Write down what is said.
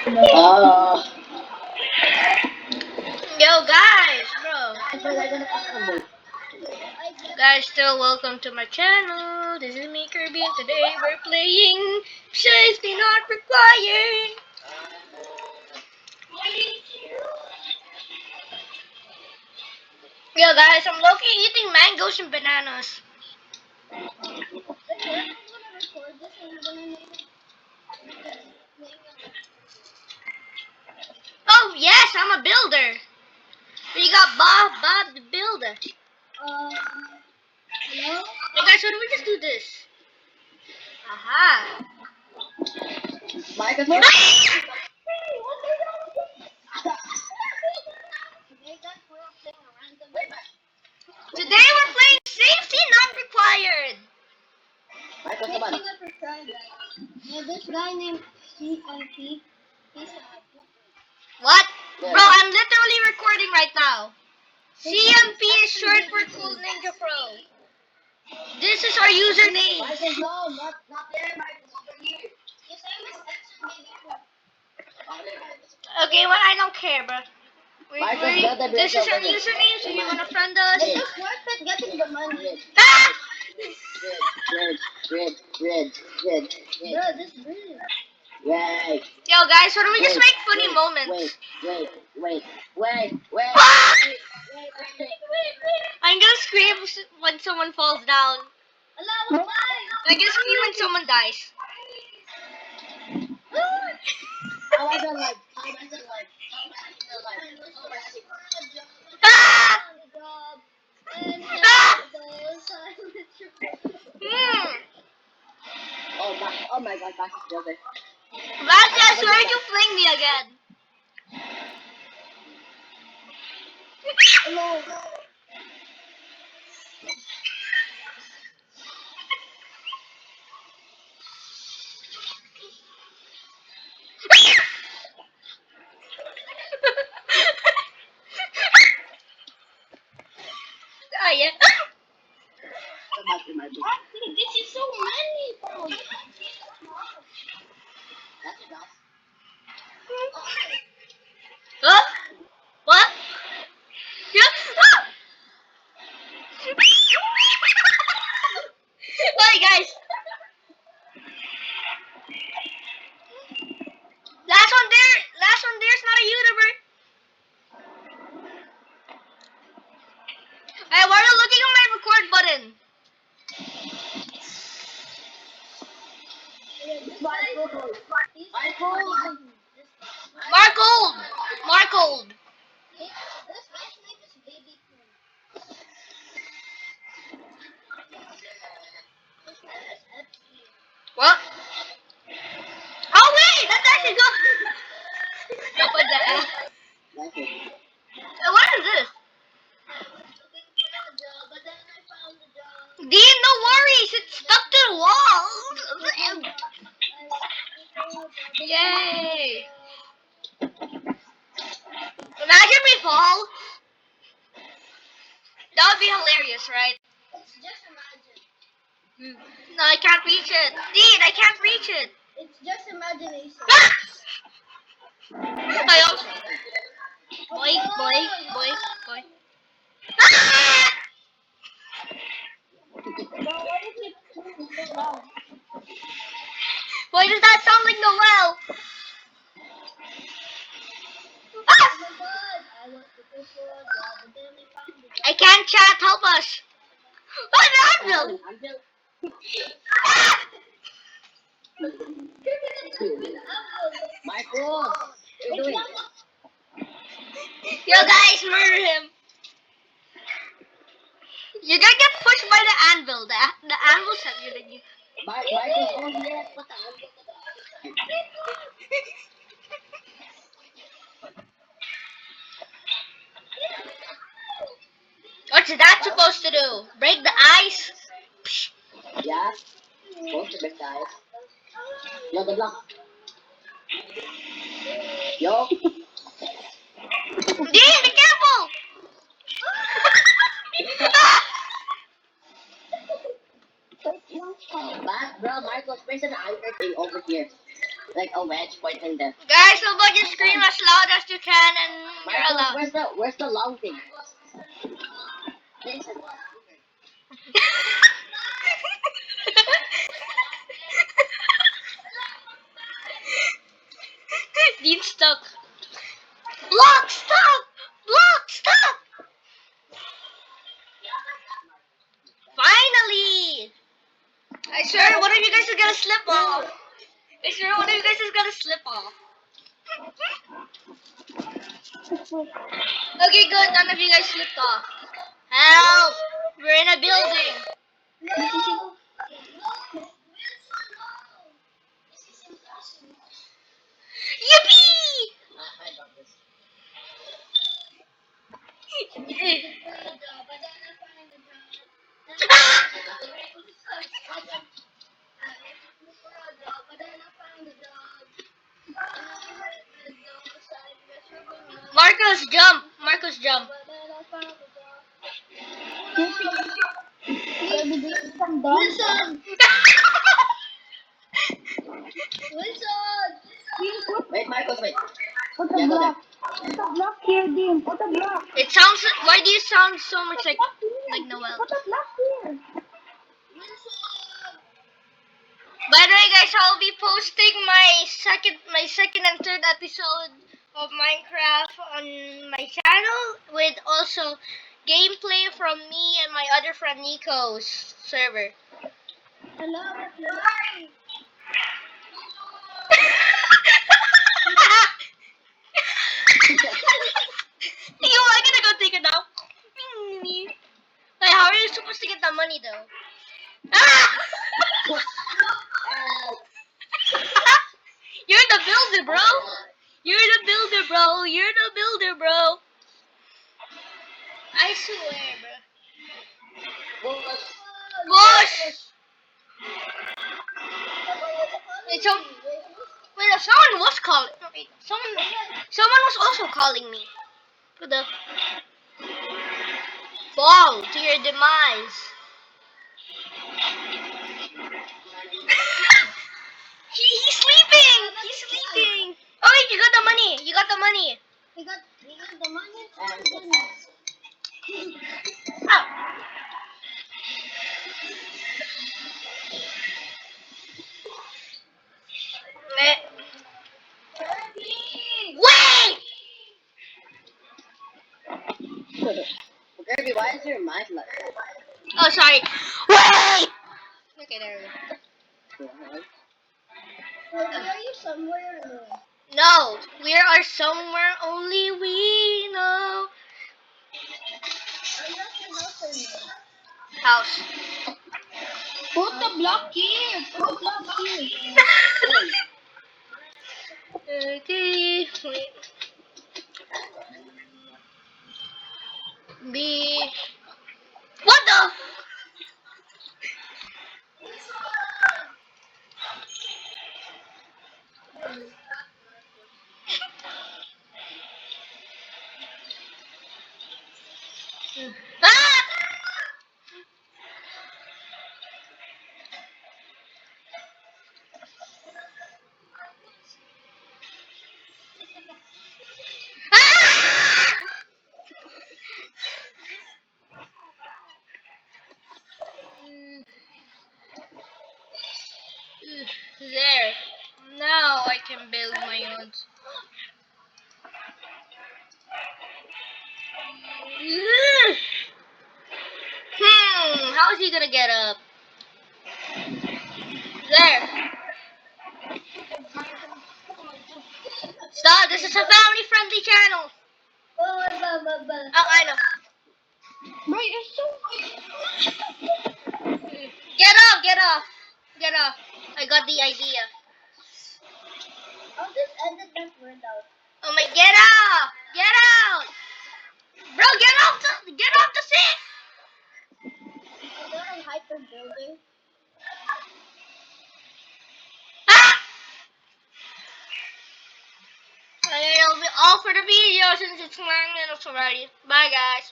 Oh. Yo guys, guys, still welcome to my channel. This is me, Kirby, and today we're playing Safety Not Required. Yo guys, I'm low-key eating mangoes and bananas. Oh yes, I'm a builder. We got Bob the Builder. Hello? Hey guys, why don't we just do this? Aha. Microphone? Today we're playing Safety Not Required. Microphone. This guy named CMP. What? Bro, I'm literally recording right now. CMP is short for Cool Ninja Pro. This is our username. Microphone, no, not there, microphone over here. Okay, well, I don't care, bro. This is our username, so you wanna friend us? This is worth it getting the money. Ah! Red. Bro, this bridge. Wait. Yo, guys, why don't we just make funny moments? Wait. Ah! I'm gonna scream when someone falls down. Allah, why? I'm gonna scream when someone dies. How I feel like? Ah! Ah! Hmm. Oh my god, back to the building. Vasquez, where did you fling me again? Ah, yeah. This is so many, bro. That's enough. Huh? What? Yeah. Ah! Sorry, guys. Last one there's not a YouTuber. Hey, why are you looking at my record button? Mark Old. This guy's name is Baby Poo. This guy is Epstein. What? Oh wait, that's actually good. What the hell? What is this? But then I found the job. Dean, no worries, it's stuck to the wall. Yay! Imagine we fall. That would be hilarious, right? Just imagine. No, I can't reach it. Dean, I can't reach it. It's just imagination. Ah! I also. Boy. Ah! Why does that sound like Noel? Ah! I can't chat, help us. What happened? Ah! Michael, what are you doing? Yo guys, murder him. You're gonna get pushed by the anvil. The anvil's heavier than you. Michael, yes, what the hell? What's that supposed to do? Break the ice? Psh. Yeah, supposed to break the ice. Yo, good luck. Yo. Dean, be careful! Bro, Michael's facing the anchor thing over here. Like, a wedge pointing there. Guys, how about you scream as loud as you can and you're Marcos, allowed. where's the long thing? Dean stuck. Block, stop! Block, stop! Finally! I swear one of you guys is gonna slip off. I swear one of you guys is gonna slip off. Okay, good. None of you guys slipped off. Help! We're in a building. Yippee! Marcos, jump! Marcos, jump! Wilson! Wilson! Wait, Marcos, wait. Put Yeah, a go there. block. Put a block here, Dean. Put a block. It sounds. Why do you sound so much like Noel? Put a block here. By the way, guys, I'll be posting my second and third episode of Minecraft on my channel with also gameplay from me and my other friend Nico's server. Hello. Yo, I'm gonna go take a nap. Like, how are you supposed to get the money though? Ah! You're the builder, bro. You're the builder, bro. You're the builder, bro. I swear, bro. Bush. Wait, someone was calling. Wait, someone was also calling me. To the fall to your demise. He's sleeping. He's sleeping. Oh wait, you got the money. You got the money. We got the money. Oh. Wait! Kirby, why is your mic like that? Oh, sorry. Wait! Okay, there we go. Are you somewhere? No, we are somewhere only we know. Are you at your house or no? House. Put the block here. Put the block here. Okay, wait. B. What the? Ah! Ah! There. Now I can build my own. How is he gonna get up? There. Stop, this is a family-friendly channel. Oh, I know. Bro, you're so... Get off, get off. Get off. I got the idea. I'll just edit that word out. Oh my, get out! Get out! Bro, get off the seat! Is there a hyper building? Ah! And it'll be all for the video since it's 9 minutes already. Bye, guys.